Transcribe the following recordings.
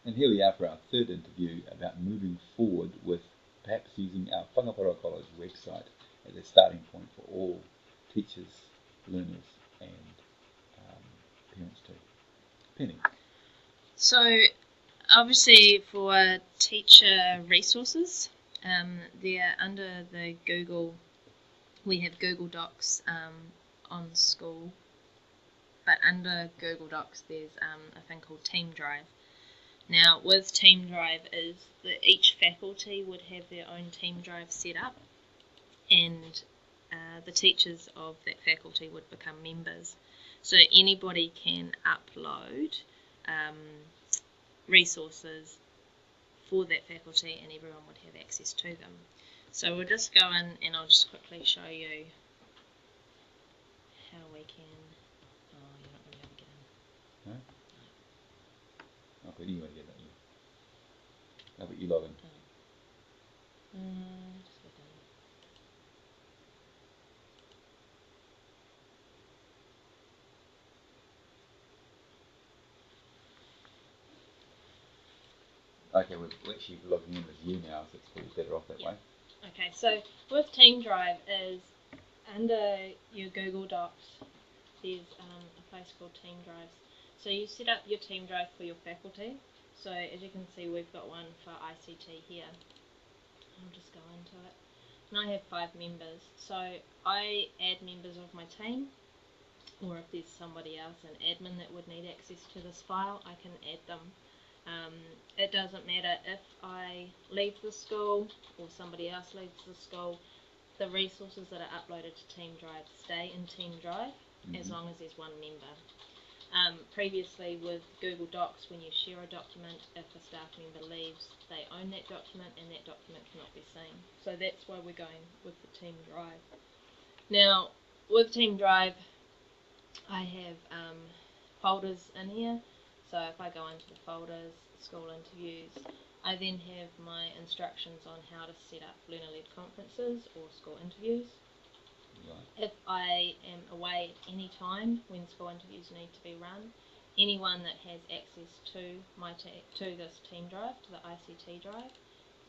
And here we are for our third interview about moving forward with perhaps using our Whangaparo College website as a starting point for all teachers, learners and parents too. Penny. So obviously for teacher resources, they're under the Google, we have Google Docs on school, but under Google Docs there's a thing called Team Drive. Now with Team Drive is that each faculty would have their own Team Drive set up, and the teachers of that faculty would become members. So anybody can upload resources for that faculty and everyone would have access to them. So we'll just go in and I'll just quickly show you how we can. Oh, you're not going to be able to get in. No? Okay, you want to get that, yeah. No, but you log in. Just get in. Okay, we're actually logging in as you now, so it's probably better off that way. Okay, so with Team Drive is under your Google Docs, there's a place called Team Drives. So you set up your Team Drive for your faculty. So as you can see, we've got one for ICT here. I'll just go into it. And I have 5 members. So I add members of my team, or if there's somebody else, an admin that would need access to this file, I can add them. It doesn't matter if I leave the school or somebody else leaves the school, the resources that are uploaded to Team Drive stay in Team Drive as long as there's one member. Previously with Google Docs, when you share a document, if a staff member leaves, they own that document and that document cannot be seen. So that's why we're going with the Team Drive. Now with Team Drive, I have folders in here. So if I go into the folders, school interviews, I then have my instructions on how to set up learner-led conferences or school interviews. Right. If I am away at any time when school interviews need to be run, anyone that has access to this Team Drive, to the ICT Drive,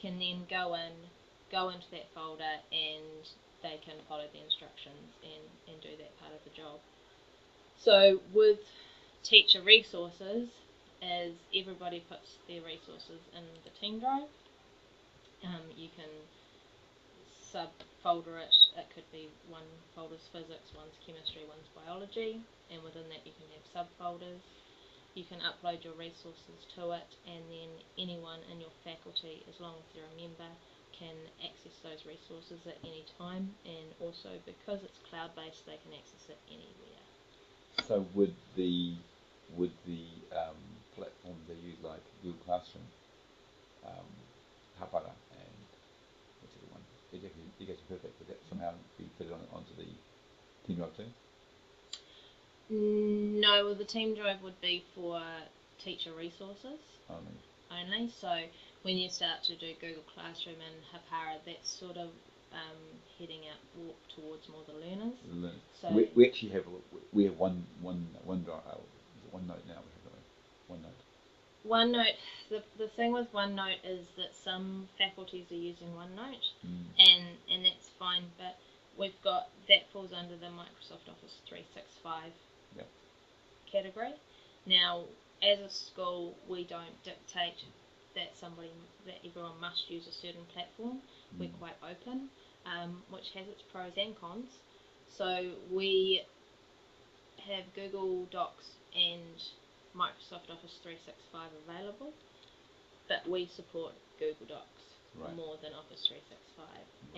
can then go into that folder and they can follow the instructions and do that part of the job. So with teacher resources, as everybody puts their resources in the Team Drive, you can subfolder it. It could be one folder's physics, one's chemistry, one's biology, and within that you can have subfolders. You can upload your resources to it, and then anyone in your faculty, as long as they're a member, can access those resources at any time, and also because it's cloud-based, they can access it anywhere. So would the platforms they use like Google Classroom, Hapara and what's the other one, Education Perfect, would that somehow be fitted onto the Team Drive too? No, well the Team Drive would be for teacher resources only. So when you start to do Google Classroom and Hapara, that's sort of heading out towards more the learners. So we actually have OneNote now. We have OneNote. The thing with OneNote is that some faculties are using OneNote, and that's fine. But we've got that falls under the Microsoft Office 365 category. Now, as a school, we don't dictate that everyone must use a certain platform. We're quite open, which has its pros and cons. So we have Google Docs and Microsoft Office 365 available, but we support Google Docs more than Office 365.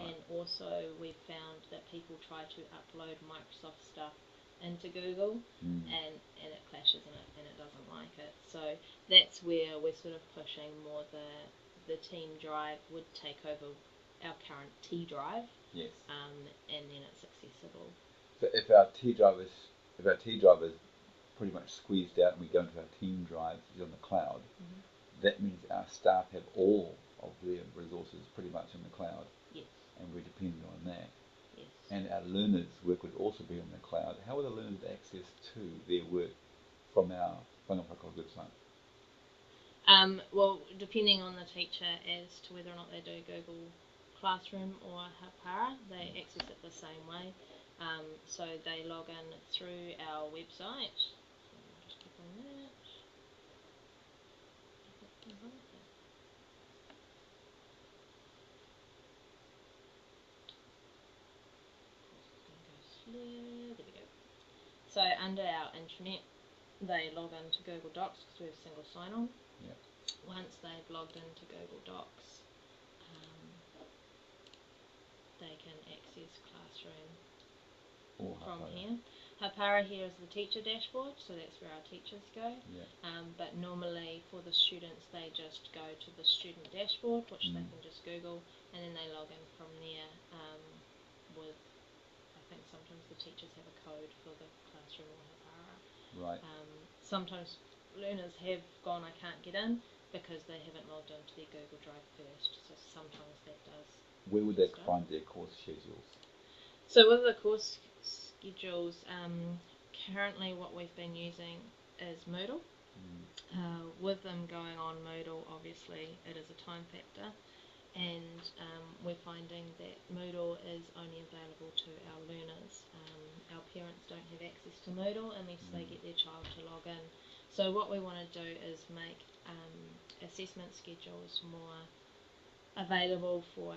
And also we've found that people try to upload Microsoft stuff into Google and it clashes and it doesn't like it. So that's where we're sort of pushing more the Team Drive would take over our current T Drive. Yes. And then it's accessible. So if our T Drive is pretty much squeezed out and we go into our Team Drive, which is on the cloud, that means our staff have all of their resources pretty much in the cloud. Yes. And we're dependent on that. Yes. And our learners' work would also be on the cloud. How will the learners have access to their work from our Whangaparo website? Well, depending on the teacher as to whether or not they do Google Classroom or Hapara, they access it the same way. So they log in through our website. So I'll just click on that. There we go. So under our intranet, they log into Google Docs because we have single sign-on. Yep. Once they've logged into Google Docs, they can access Classroom from here. Hapara here is the teacher dashboard, so that's where our teachers go. Yeah. But normally for the students, they just go to the student dashboard, which they can just Google, and then they log in from there with, I think sometimes the teachers have a code for the Classroom or Hapara. Right. Sometimes learners have gone, I can't get in, because they haven't logged into their Google Drive first, so sometimes that does. Where would they find their course schedules? So with the course schedules, currently what we've been using is Moodle. With them going on Moodle, obviously it is a time factor, and we're finding that Moodle is only available to our learners. Our parents don't have access to Moodle unless they get their child to log in. So what we want to do is make assessment schedules more available for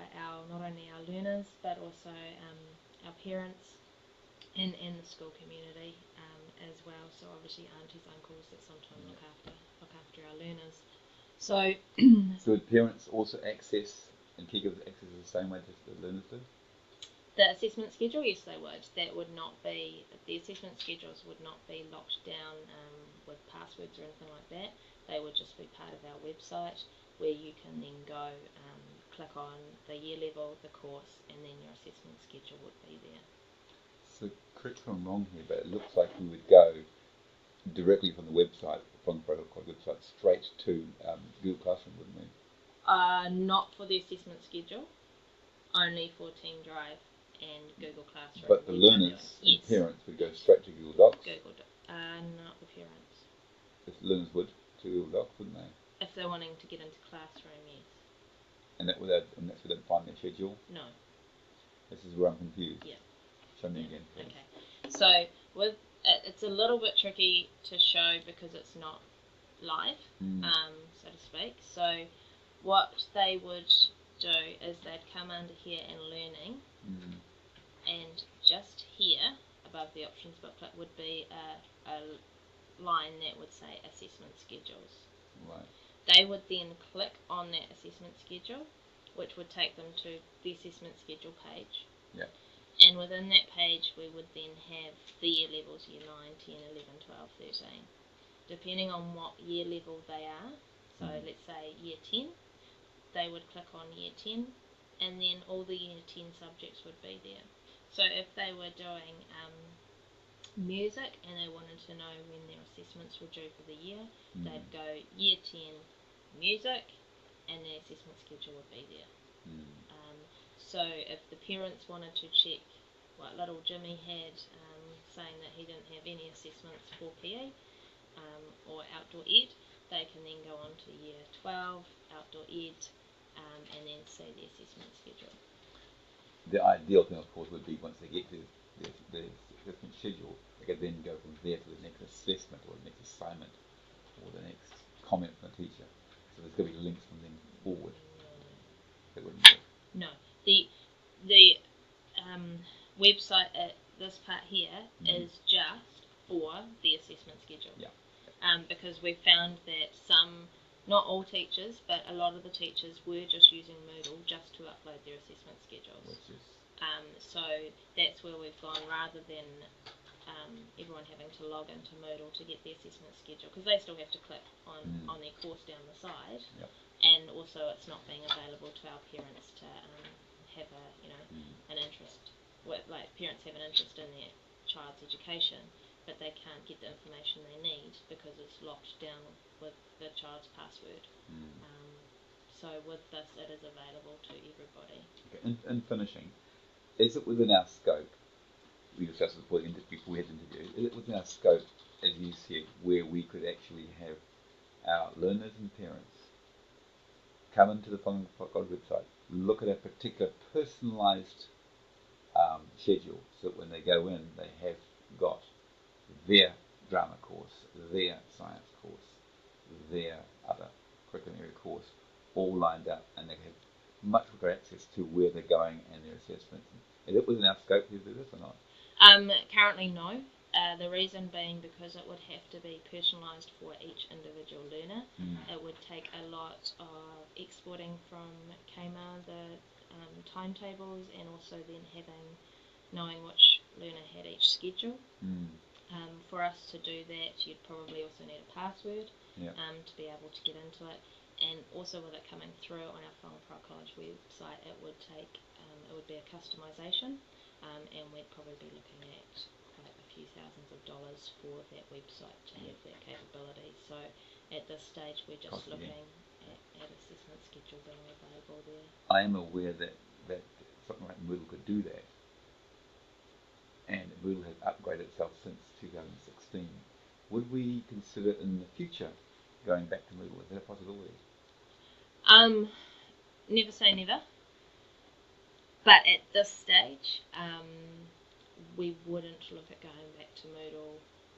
not only our learners but also our parents and the school community as well. So obviously aunties, uncles that sometimes look after our learners. So so would parents also access and caregivers access the same way as the learners do? The assessment schedule, yes, they would. That would not be, the assessment schedules would not be locked down with passwords or anything like that. They would just be part of our website where you can then go click on the year level, the course, and then your assessment schedule would be there. So correct me if I'm wrong here, but it looks like we would go directly from the website, from the Protocol website, straight to Google Classroom, wouldn't we? Not for the assessment schedule, only for Team Drive and Google Classroom. But the learners and parents would go straight to Google Docs? Not the parents. The learners would to Google Docs, wouldn't they? If they're wanting to get into Classroom, yes. And that's where they'd find their schedule? No. This is where I'm confused. Yeah. Show me again, please. Okay. So with it's a little bit tricky to show because it's not live, so to speak. So what they would do is they'd come under here in learning, and just here above the options booklet would be a line that would say assessment schedules. Right. They would then click on that assessment schedule, which would take them to the assessment schedule page. Yeah. And within that page, we would then have the year levels, year 9, 10, 11, 12, 13. Depending on what year level they are, so let's say year 10, they would click on year 10, and then all the year 10 subjects would be there. So if they were doing music and they wanted to know when their assessments were due for the year, they'd go year 10 music, and the assessment schedule would be there. So if the parents wanted to check what little Jimmy had, saying that he didn't have any assessments for PE or outdoor ed, they can then go on to year 12 outdoor ed and then see the assessment schedule. The ideal thing, of course, would be once they get to the assessment schedule, they could then go from there to the next assessment or the next assignment or the next comment from the teacher. So there's going to be links from them forward. That wouldn't work. No. The website at this part here is just for the assessment schedule. Yeah. Because we found that not all teachers, but a lot of the teachers were just using Moodle just to upload their assessment schedules. Which is... So that's where we've gone, rather than everyone having to log into Moodle to get the assessment schedule, because they still have to click on their course down the side. Yep. And also it's not being available to our parents to have an interest, like parents have an interest in their child's education, but they can't get the information they need because it's locked down with the child's password. So with this, it is available to everybody. Okay. In finishing, is it within our scope? We discussed it before we had the interview. Is it within our scope, as you said, where we could actually have our learners and parents come into the Whangaparaoa website, look at a particular personalised schedule, so that when they go in, they have got their drama course, their science course, their other curriculum area course, all lined up, and they have much greater access to where they're going and their assessments. Is it within our scope to do this or not? Currently, no. The reason being because it would have to be personalised for each individual learner. It would take a lot of exporting from KMAR, the timetables, and also then knowing which learner had each schedule. For us to do that, you'd probably also need a password to be able to get into it. And also with it coming through on our Whangaparaoa College website, it would be a customisation, and we'd probably be looking at quite a few thousands of dollars for that website to have that capability. So at this stage, we're just looking at assessment schedule being available there. I am aware that something like Moodle could do that, and Moodle has upgraded itself since 2016. Would we consider in the future going back to Moodle? Is that a possibility? Never say never. But at this stage, we wouldn't look at going back to Moodle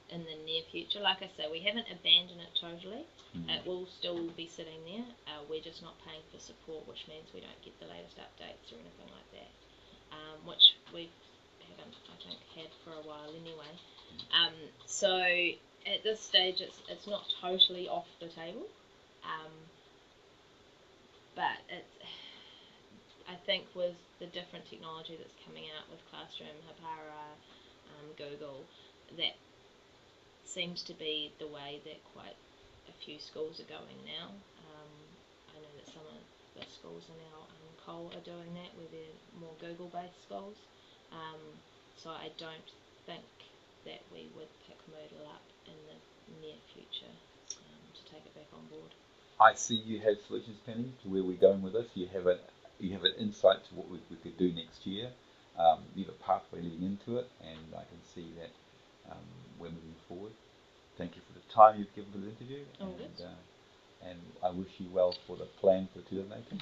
in the near future. Like I say, we haven't abandoned it totally. It will still be sitting there. We're just not paying for support, which means we don't get the latest updates or anything like that, which we haven't, I think, had for a while anyway. So at this stage, it's not totally off the table, but I think with the different technology that's coming out with Classroom, Hapara, Google, that seems to be the way that quite a few schools are going now. I know that some of the schools in our Cole are doing that, where they're more Google-based schools. So I don't think that we would pick Moodle up in the near future to take it back on board. I see you have solutions, Penny, to where we're going with this. You have an insight to what we could do next year. You have a pathway leading into it, and I can see that we're moving forward. Thank you for the time you've given for the interview, and I wish you well for the plan for 2018.